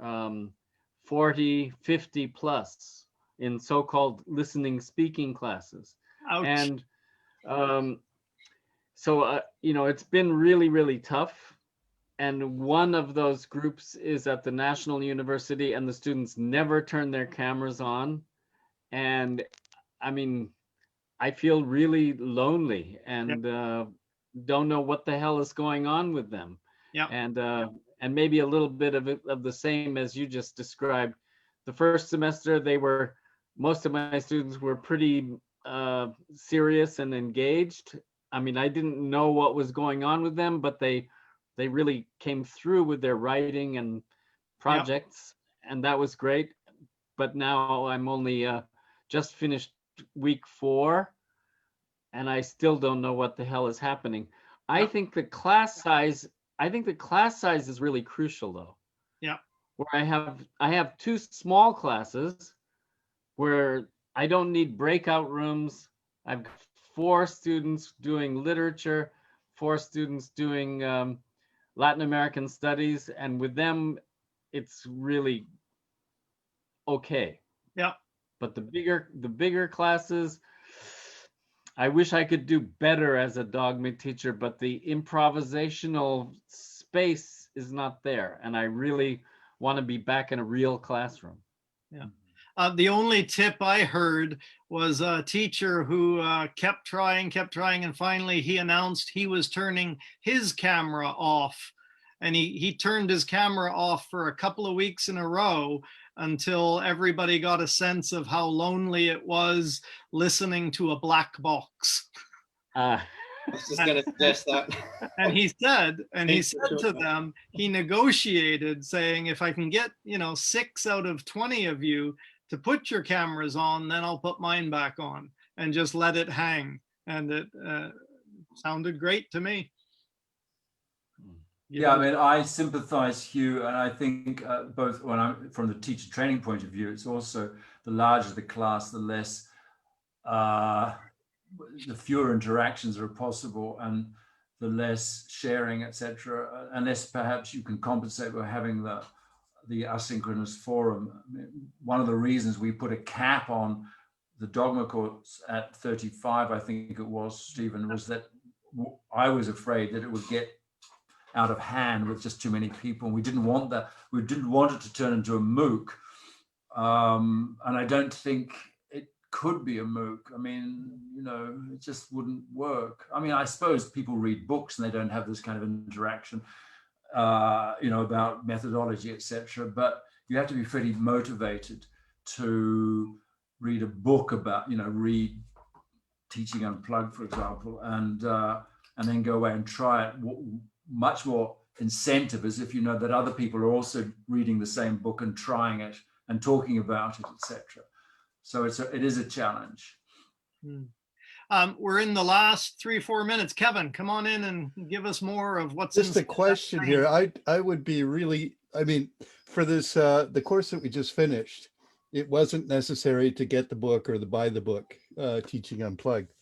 S8: 40, 50 plus in so-called listening speaking classes.
S1: Ouch.
S8: And so, it's been really, really tough. And one of those groups is at the National University, and the students never turn their cameras on. And I mean, I feel really lonely and don't know what the hell is going on with them.
S1: Yeah.
S8: And maybe a little bit of the same as you just described. The first semester, most of my students were pretty serious and engaged. I mean, I didn't know what was going on with them, but they really came through with their writing and projects, and that was great. But now I'm only just finished week 4, and I still don't know what the hell is happening. I think the class size is really crucial, though.
S1: Yeah.
S8: Where I have 2 small classes where I don't need breakout rooms. I've got 4 students doing literature, 4 students doing Latin American studies, and with them, it's really okay.
S1: Yeah.
S8: But the bigger classes, I wish I could do better as a Dogme teacher, but the improvisational space is not there, and I really want to be back in a real classroom.
S1: Yeah. The only tip I heard was a teacher who kept trying, and finally he announced he was turning his camera off. And he turned his camera off for a couple of weeks in a row until everybody got a sense of how lonely it was listening to a black box.
S2: I was just going to suggest that.
S1: And he said to them, he negotiated saying, if I can get, 6 out of 20 of you to put your cameras on, then I'll put mine back on and just let it hang. And it sounded great to me.
S3: Yeah, I mean, I sympathize, Hugh, and I think both from the teacher training point of view, it's also the larger the class, the less, the fewer interactions are possible, and the less sharing, etc. Unless perhaps you can compensate by having the asynchronous forum. I mean, one of the reasons we put a cap on the Dogme course at 35, I think it was, Stephen, was that I was afraid that it would get out of hand with just too many people. We didn't want that. We didn't want it to turn into a Mooc. And I don't think it could be a Mooc. I mean, it just wouldn't work. I mean, I suppose people read books and they don't have this kind of interaction, about methodology, etc. But you have to be pretty motivated to read a book about, read Teaching Unplugged, for example, and then go away and try it. Much more incentive as if you know that other people are also reading the same book and trying it and talking about it, etc. So it is a challenge.
S1: We're in the last 3-4 minutes. Kevin, come on in and give us more of what's
S4: just a question here. I would be really, I mean, for this the course that we just finished, it wasn't necessary to get the book or to buy the book, Teaching Unplugged.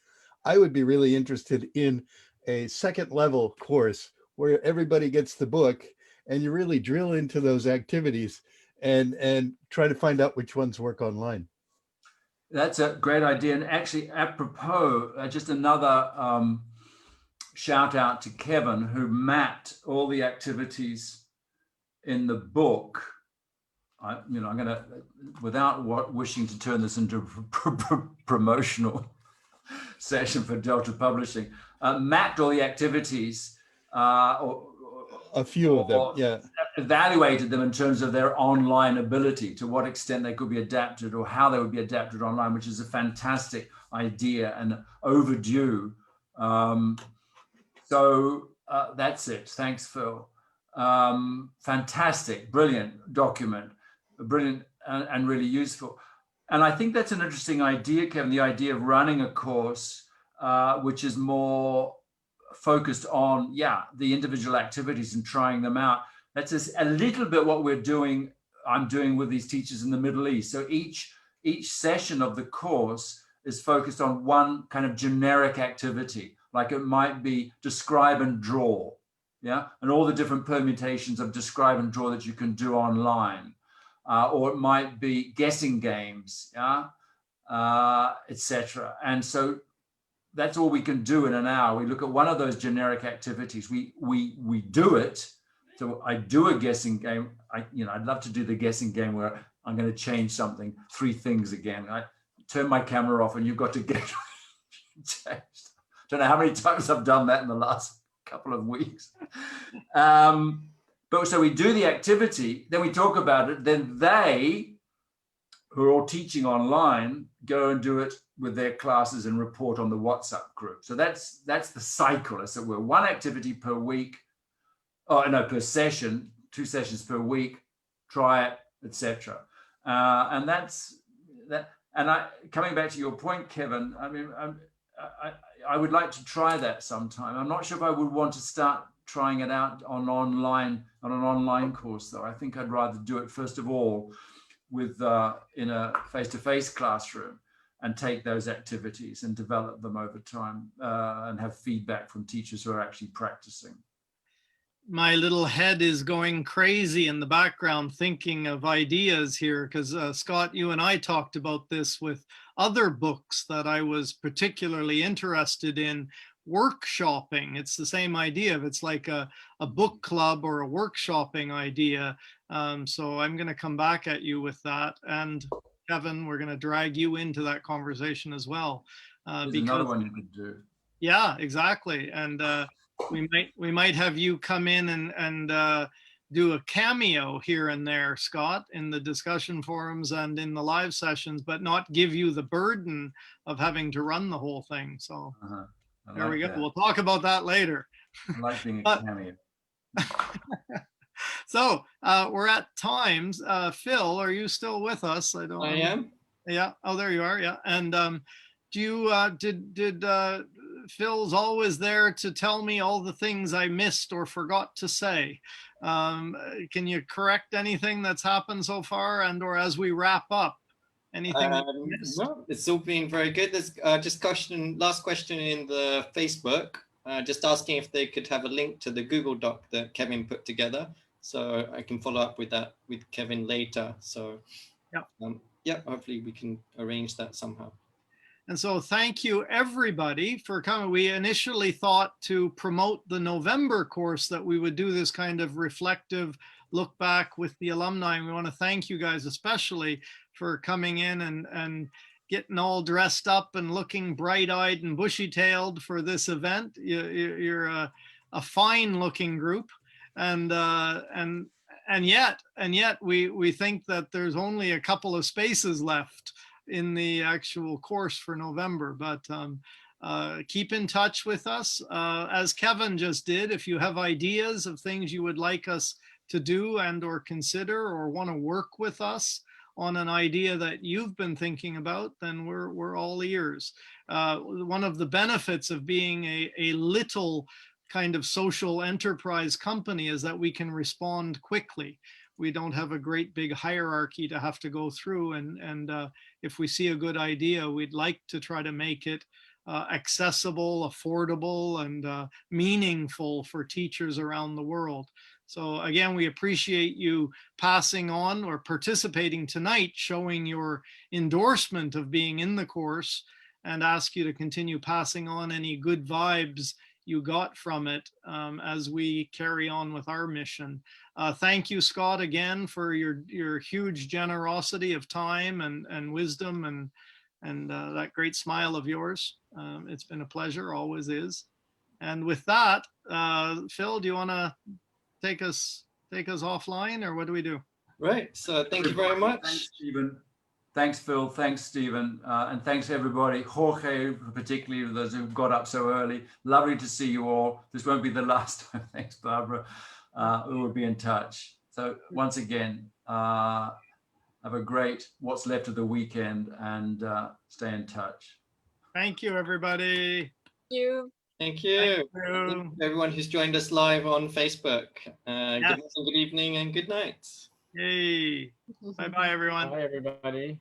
S4: I would be really interested in a second level course where everybody gets the book and you really drill into those activities and try to find out which ones work online.
S3: That's a great idea. And actually, apropos, just another shout out to Kevin, who mapped all the activities in the book. I'm going to, without wishing to turn this into a promotional session for Delta Publishing, mapped all the activities,
S4: a few of them, yeah.
S3: Evaluated them in terms of their online ability, to what extent they could be adapted or how they would be adapted online, which is a fantastic idea and overdue. So that's it. Thanks, Phil. Fantastic, brilliant document, brilliant and really useful. And I think that's an interesting idea, Kevin, the idea of running a course which is more focused on, the individual activities and trying them out. That's a little bit what I'm doing with these teachers in the Middle East. So each session of the course is focused on one kind of generic activity, like it might be describe and draw, and all the different permutations of describe and draw that you can do online. Or it might be guessing games, etc. And so that's all we can do in an hour. We look at one of those generic activities. We do it. So I do a guessing game. I'd love to do the guessing game where I'm going to change something, 3 things again. I turn my camera off and you've got to get changed. Don't know how many times I've done that in the last couple of weeks. But so we do the activity, then we talk about it, then they, who are all teaching online, go and do it with their classes and report on the WhatsApp group. So that's the cycle, as it were. One activity per week, per session, 2 sessions per week, try it, etc. And that's that. And coming back to your point, Kevin, I mean, I would like to try that sometime. I'm not sure if I would want to start trying it out on an online course, though. I think I'd rather do it first of all with in a face-to-face classroom and take those activities and develop them over time and have feedback from teachers who are actually practicing.
S1: My little head is going crazy in the background thinking of ideas here, because Scott, you and I talked about this with other books that I was particularly interested in. Workshopping, it's the same idea. It's like a book club or a workshopping idea. So I'm going to come back at you with that. And Kevin, we're going to drag you into that conversation as well.
S3: There's another one you could do.
S1: Yeah, exactly. And we might have you come in and do a cameo here and there, Scott, in the discussion forums and in the live sessions, but not give you the burden of having to run the whole thing. So There we go. We'll talk about that later.
S3: I like being a cameo.
S1: So we're at times. Phil, are you still with us? I
S2: am.
S1: Yeah. Oh, there you are. Yeah. And do you did Phil's always there to tell me all the things I missed or forgot to say? Can you correct anything that's happened so far, and or as we wrap up? Anything?
S2: No, it's all been very good. There's just last question in the Facebook, just asking if they could have a link to the Google Doc that Kevin put together, so I can follow up with that with Kevin later. So yeah, hopefully we can arrange that somehow.
S1: And so thank you everybody for coming. We initially thought to promote the November course that we would do this kind of reflective look back with the alumni. And we want to thank you guys especially for coming in and getting all dressed up and looking bright-eyed and bushy-tailed for this event. You're a fine-looking group, and yet we think that there's only a couple of spaces left in the actual course for November. But keep in touch with us, as Kevin just did. If you have ideas of things you would like us to do and or consider, or want to work with us on an idea that you've been thinking about, then we're all ears. One of the benefits of being a little kind of social enterprise company is that we can respond quickly. We don't have a great big hierarchy to have to go through, and if we see a good idea, we'd like to try to make it accessible, affordable, and meaningful for teachers around the world. So again, we appreciate you passing on or participating tonight, showing your endorsement of being in the course, and ask you to continue passing on any good vibes you got from it as we carry on with our mission. Thank you, Scott, again for your huge generosity of time and wisdom and that great smile of yours. It's been a pleasure, always is. And with that, Phil, do you want to take us offline, or what do we do?
S2: Right. So thank you very much.
S3: Thanks, Stephen. Thanks, Phil. Thanks, Stephen. And thanks, everybody. Jorge, particularly those who got up so early. Lovely to see you all. This won't be the last time. Thanks, Barbara. We will be in touch. So once again, have a great what's left of the weekend, and stay in touch.
S1: Thank you, everybody.
S7: Thank you.
S2: Thank you.
S1: Thank you.
S2: Thank you everyone who's joined us live on Facebook. Good morning, good evening, and good night.
S1: Yay. Bye-bye, everyone.
S8: Bye, everybody.